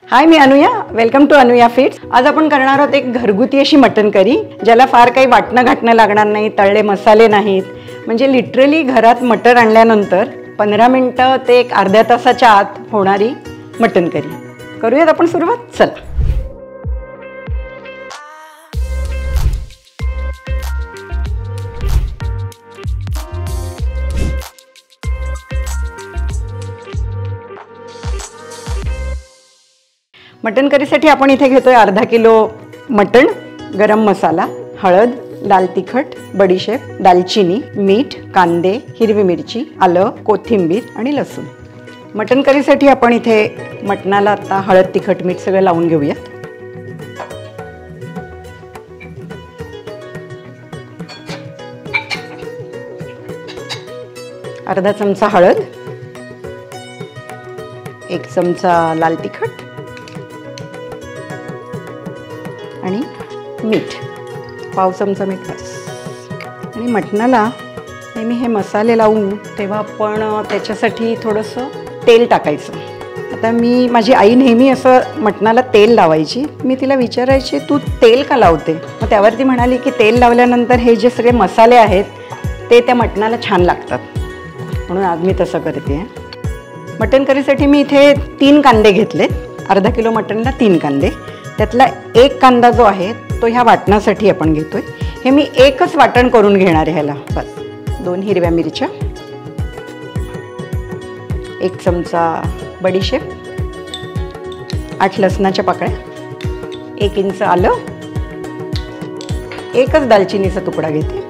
हाय, मी Anuya. Welcome to Anuya feeds. आज आपण करणार आहोत एक घरगुती अशी मटन करी, ज्याला फार काही वाटणं घाटणं लागणार नाही, तळले मसाले नाहीत. म्हणजे लिटरली घरात मटण आणल्यानंतर 15 मिनिटं ते एक अर्ध्या तासाच्या आत होणारी मटन करी. करूयात आपण सुरुवात. चला. मटन करीसाठी आपण इथे घेतोय अर्धा किलो मटण, गरम मसाला, हळद, लाल तिखट, बडीशेप, दालचिनी, मीठ, कांदे, हिरवी मिरची, आलं, कोथिंबीर आणि लसूण. मटन करीसाठी आपण इथे मटणाला आता हळद, तिखट, मीठ सगळं लावून घेऊया. अर्धा चमचा हळद, 1 चमचा लाल तिखट आणि मीठ, पाव चमचा मीठ बस. आणि मटणाला नेहमी हे मसाले लावून तेव्हा आपण त्याच्यासाठी थोडंसं तेल टाकायचं. आता माझी आई नेहमी असं मटणाला तेल लावायची. मी तिला विचारायची, तू तेल का लावते? मग त्यावर ती म्हणाली की तेल लावल्यानंतर हे जे सगळे मसाले आहेत ते त्या मटणाला छान लागतात, म्हणून आज मी तसं करते. मटण करीसाठी मी इथे 3 कांदे घेतले. अर्धा किलो मटणला 3 कांदे. त्यातला 1 कांदा जो आहे तो ह्या वाटणासाठी आपण घेतोय. हे मी एकच वाटण करून घेणार आहे ह्याला. बस. 2 हिरव्या मिरच्या, 1 चमचा बडीशेप, 8 लसणाच्या पाकळ्या, 1 इंच आलं, 1च दालचिनीचा तुकडा घेते.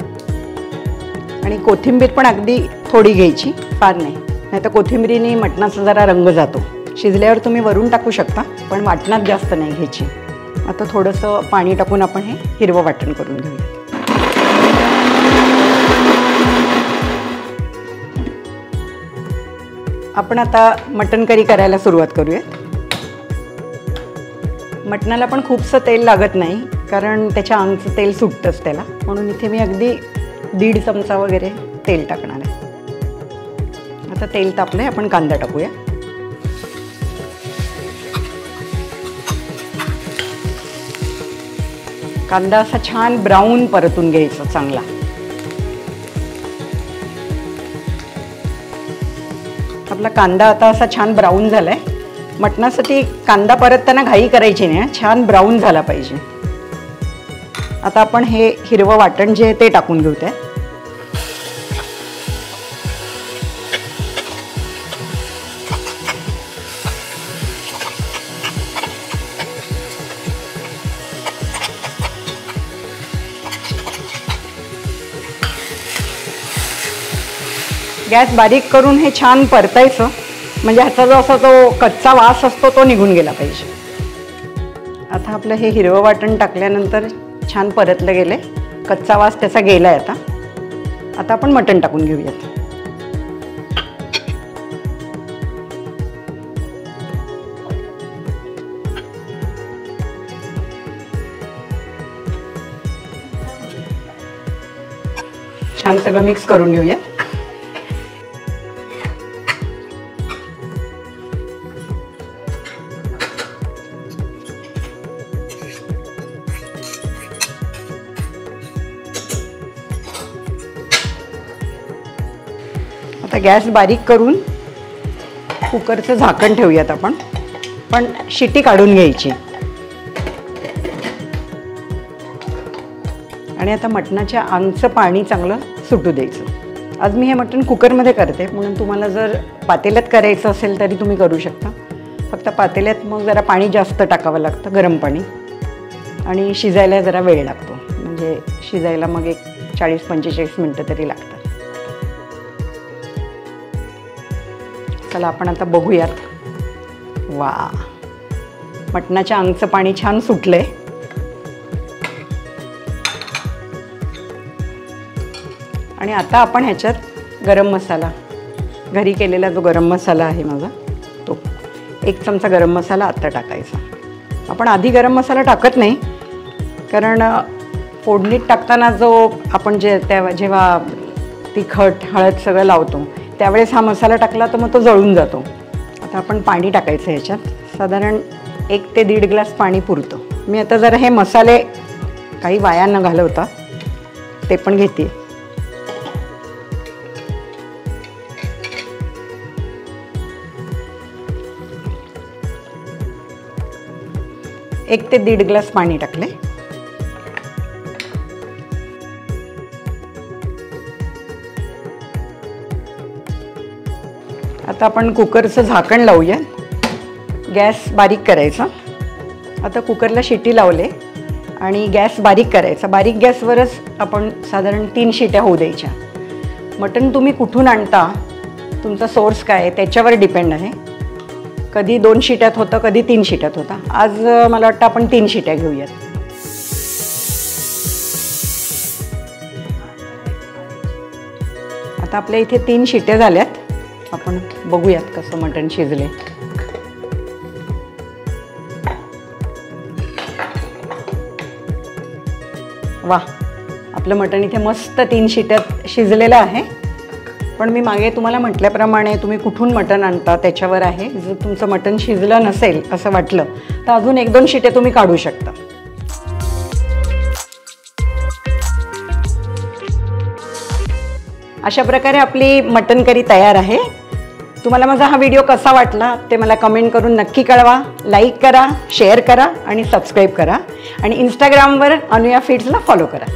आणि कोथिंबीर पण अगदी थोडी घ्यायची, फार नाही, नाहीतर कोथिंबीरीने मटणाचा जरा रंग जातो. शिजल्यावर तुम्ही वरून टाकू शकता, पण वाटणात जास्त नाही घ्यायची. आता थोडंसं पाणी टाकून आपण हे हिरवं वाटण करून घेऊया. आपण आता मटण करी करायला सुरुवात करूयात. मटणाला पण खूपसं तेल लागत नाही, कारण त्याच्या अंगचं तेल सुटतंच त्याला, म्हणून इथे मी अगदी 1.5 चमचा वगैरे तेल टाकणार आहे. आता तेल तापलंय, आपण कांदा टाकूया. कांदा असा छान ब्राऊन परतून घ्यायचा चांगला. आपला कांदा आता असा छान ब्राऊन झालाय. मटणासाठी कांदा परतताना घाई करायची नाही, छान ब्राऊन झाला पाहिजे. आता आपण हे हिरवं वाटण जे आहे ते टाकून घेऊया. गॅस बारीक करून हे छान परतायचं, म्हणजे ह्याचा जो असा जो कच्चा वास असतो तो निघून गेला पाहिजे. आता आपलं हे हिरवं वाटण टाकल्यानंतर छान परतलं गेले, कच्चा वास त्याचा गेलाय. आता आपण मटण टाकून घेऊयात. छान सगळं मिक्स करून घेऊया. आता गॅस बारीक करून कुकरचं झाकण ठेवूयात आपण, पण शिटी काढून घ्यायची. आणि आता मटणाच्या अंगचं पाणी चांगलं सुटू द्यायचं. आज मी हे मटण कुकरमध्ये करते, म्हणून तुम्हाला जर पातेल्यात करायचं असेल तरी तुम्ही करू शकता. फक्त पातेल्यात मग जरा पाणी जास्त टाकावं लागतं, गरम पाणी, आणि शिजायला जरा वेळ लागतो. म्हणजे शिजायला मग एक 40-45 मिनटं तरी लागतात. चला आपण आता बघूयात. वा, मटणाच्या अंगचं पाणी छान सुटलंय. आणि आता आपण ह्याच्यात गरम मसाला, घरी केलेला जो गरम मसाला आहे माझा तो, 1 चमचा गरम मसाला आता टाकायचा. आपण आधी गरम मसाला टाकत नाही, कारण फोडणीत टाकताना जो आपण जेव्हा तिखट हळद सगळं लावतो त्यावेळेस हा मसाला टाकला तर मग तो जळून जातो. आता आपण पाणी टाकायचं ह्याच्यात. साधारण 1 ते 1.5 ग्लास पाणी पुरतं. मी आता जरा हे मसाले काही वाया न घालवता ते पण घेते. एक ते 1.5 ग्लास पाणी टाकले. आता आपण कुकरचं झाकण लावूया. गॅस बारीक करायचा. आता कुकरला शिट्टी लावले आणि गॅस बारीक करायचा. बारीक गॅसवरच आपण साधारण 3 शिट्या होऊ द्यायच्या. मटण तुम्ही कुठून आणता, तुमचा सोर्स काय आहे त्याच्यावर डिपेंड आहे. कधी 2 शिट्यात होतं, कधी 3 शिट्यात होता. आज मला वाटतं आपण 3 शिट्या घेऊयात. आता आपल्या इथे 3 शिट्या झाल्यात. आपण बघूयात कसं मटण शिजले. वा, आपलं मटण इथे मस्त 3 शिट्यात शिजलेलं आहे. पण मी मागे तुम्हाला म्हटल्याप्रमाणे तुम्ही कुठून मटण आणता त्याच्यावर आहे. जर तुमचं मटण शिजलं नसेल असं वाटलं तर अजून 1-2 शिट्या तुम्ही काढू शकता. अशा प्रकारे आपली मटण करी तयार आहे. तुम्हाला माझा हा व्हिडिओ कसा वाटला ते मला कमेंट करून नक्की कळवा. लाईक करा, शेअर करा आणि सबस्क्राईब करा. आणि इंस्टाग्रामवर अनुया फीड्सला फॉलो करा.